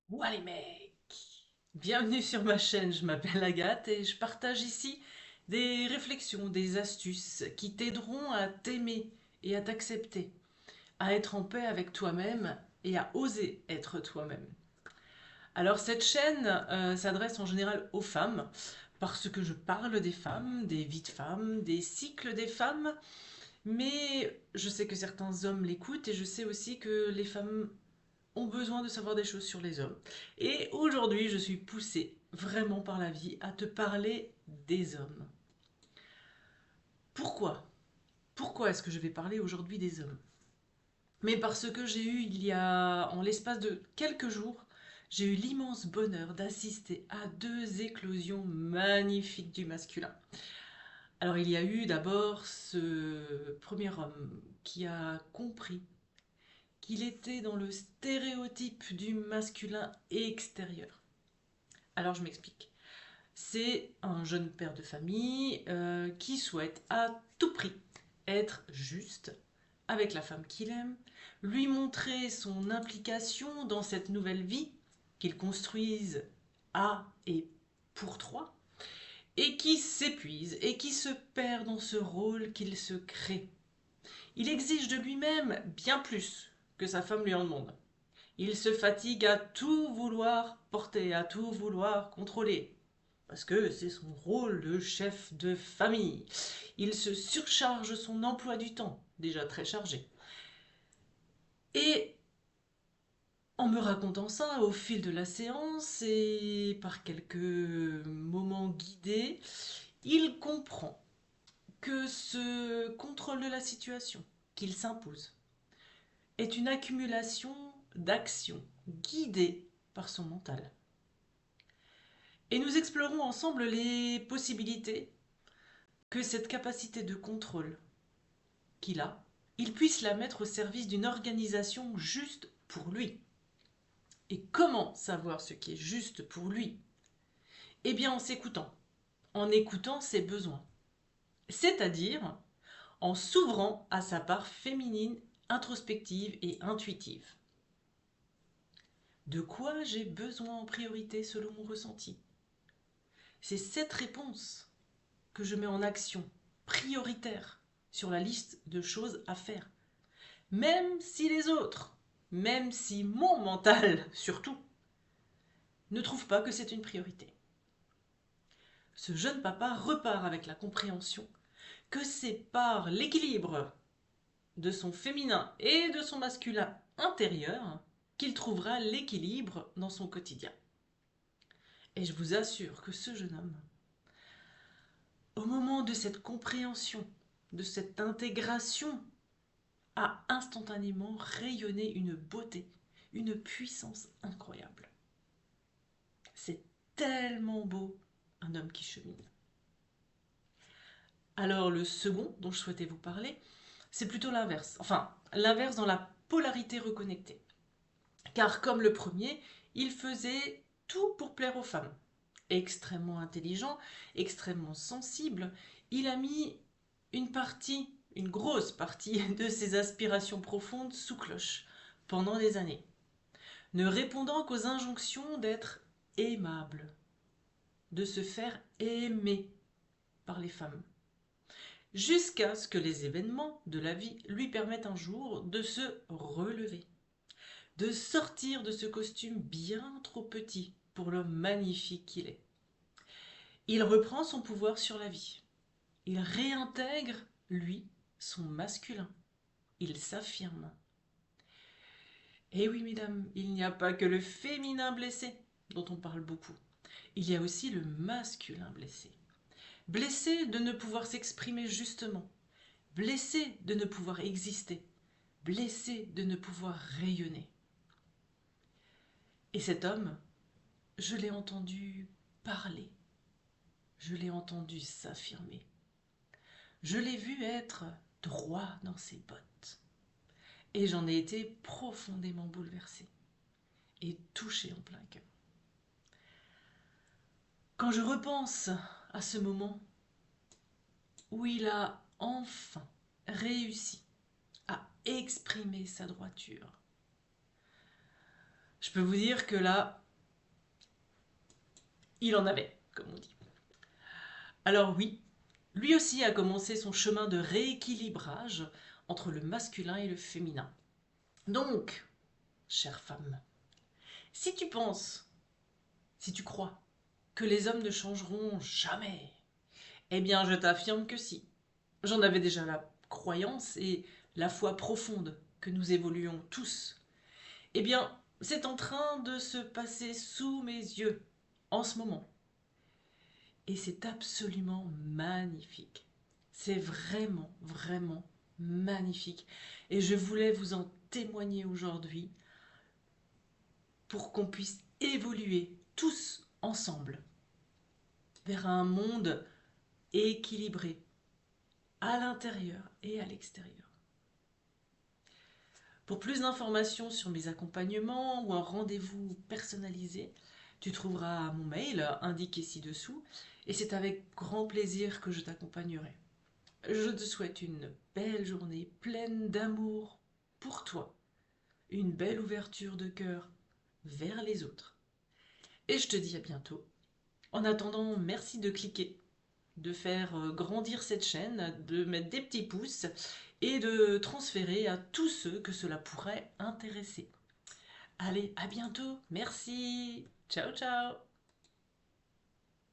Ouah les mecs! Bienvenue sur ma chaîne, je m'appelle Agathe et je partage ici des réflexions, des astuces qui t'aideront à t'aimer et à t'accepter, à être en paix avec toi-même et à oser être toi-même. Alors cette chaîne s'adresse en général aux femmes parce que je parle des femmes, des vies de femmes, des cycles des femmes, mais je sais que certains hommes l'écoutent et je sais aussi que les femmes ont besoin de savoir des choses sur les hommes. Et aujourd'hui, je suis poussée vraiment par la vie à te parler des hommes. Pourquoi? Pourquoi est-ce que je vais parler aujourd'hui des hommes? Mais parce que j'ai eu, en l'espace de quelques jours, j'ai eu l'immense bonheur d'assister à deux éclosions magnifiques du masculin. Alors il y a eu d'abord ce premier homme qui a compris qu'il était dans le stéréotype du masculin extérieur. Alors je m'explique. C'est un jeune père de famille qui souhaite à tout prix être juste avec la femme qu'il aime, lui montrer son implication dans cette nouvelle vie qu'ils construisent à et pour trois, et qui s'épuise et qui se perd dans ce rôle qu'il se crée. Il exige de lui-même bien plus que sa femme lui en demande. Il se fatigue à tout vouloir porter, à tout vouloir contrôler. Parce que c'est son rôle de chef de famille. Il se surcharge son emploi du temps, déjà très chargé. Et en me racontant ça au fil de la séance et par quelques moments guidés, il comprend que ce contrôle de la situation qu'il s'impose est une accumulation d'actions guidées par son mental. Et nous explorons ensemble les possibilités que cette capacité de contrôle qu'il a, il puisse la mettre au service d'une organisation juste pour lui. Et comment savoir ce qui est juste pour lui? Eh bien en s'écoutant, en écoutant ses besoins, c'est-à-dire en s'ouvrant à sa part féminine, introspective et intuitive. De quoi j'ai besoin en priorité selon mon ressenti? C'est cette réponse que je mets en action, prioritaire, sur la liste de choses à faire. Même si les autres, même si mon mental surtout, ne trouve pas que c'est une priorité. Ce jeune papa repart avec la compréhension que c'est par l'équilibre de son féminin et de son masculin intérieur qu'il trouvera l'équilibre dans son quotidien. Et je vous assure que ce jeune homme, au moment de cette compréhension, de cette intégration, a instantanément rayonné une beauté, une puissance incroyable. C'est tellement beau, un homme qui chemine. Alors le second dont je souhaitais vous parler, c'est plutôt l'inverse. Enfin, l'inverse dans la polarité reconnectée. Car comme le premier, il faisait tout pour plaire aux femmes. Extrêmement intelligent, extrêmement sensible, il a mis une grosse partie de ses aspirations profondes sous cloche pendant des années, ne répondant qu'aux injonctions d'être aimable, de se faire aimer par les femmes, jusqu'à ce que les événements de la vie lui permettent un jour de se relever, de sortir de ce costume bien trop petit pour l'homme magnifique qu'il est. Il reprend son pouvoir sur la vie. Il réintègre, lui, son masculin. Il s'affirme. Et oui, mesdames, il n'y a pas que le féminin blessé, dont on parle beaucoup. Il y a aussi le masculin blessé. Blessé de ne pouvoir s'exprimer justement. Blessé de ne pouvoir exister. Blessé de ne pouvoir rayonner. Et cet homme, je l'ai entendu parler. Je l'ai entendu s'affirmer. Je l'ai vu être droit dans ses bottes. Et j'en ai été profondément bouleversée et touchée en plein cœur. Quand je repense à ce moment où il a enfin réussi à exprimer sa droiture, Je peux vous dire que là, il en avait, comme on dit. Alors oui, lui aussi a commencé son chemin de rééquilibrage entre le masculin et le féminin. Donc, chère femme, si tu penses, si tu crois que les hommes ne changeront jamais, eh bien je t'affirme que si. J'en avais déjà la croyance et la foi profonde que nous évoluons tous. Eh bien, c'est en train de se passer sous mes yeux en ce moment. Et c'est absolument magnifique. C'est vraiment, vraiment magnifique. Et je voulais vous en témoigner aujourd'hui pour qu'on puisse évoluer tous ensemble vers un monde équilibré à l'intérieur et à l'extérieur. Pour plus d'informations sur mes accompagnements ou un rendez-vous personnalisé, tu trouveras mon mail indiqué ci-dessous et c'est avec grand plaisir que je t'accompagnerai. Je te souhaite une belle journée pleine d'amour pour toi, une belle ouverture de cœur vers les autres. Et je te dis à bientôt. En attendant, merci de cliquer, de faire grandir cette chaîne, de mettre des petits pouces et de transférer à tous ceux que cela pourrait intéresser. Allez, à bientôt. Merci. Ciao, ciao.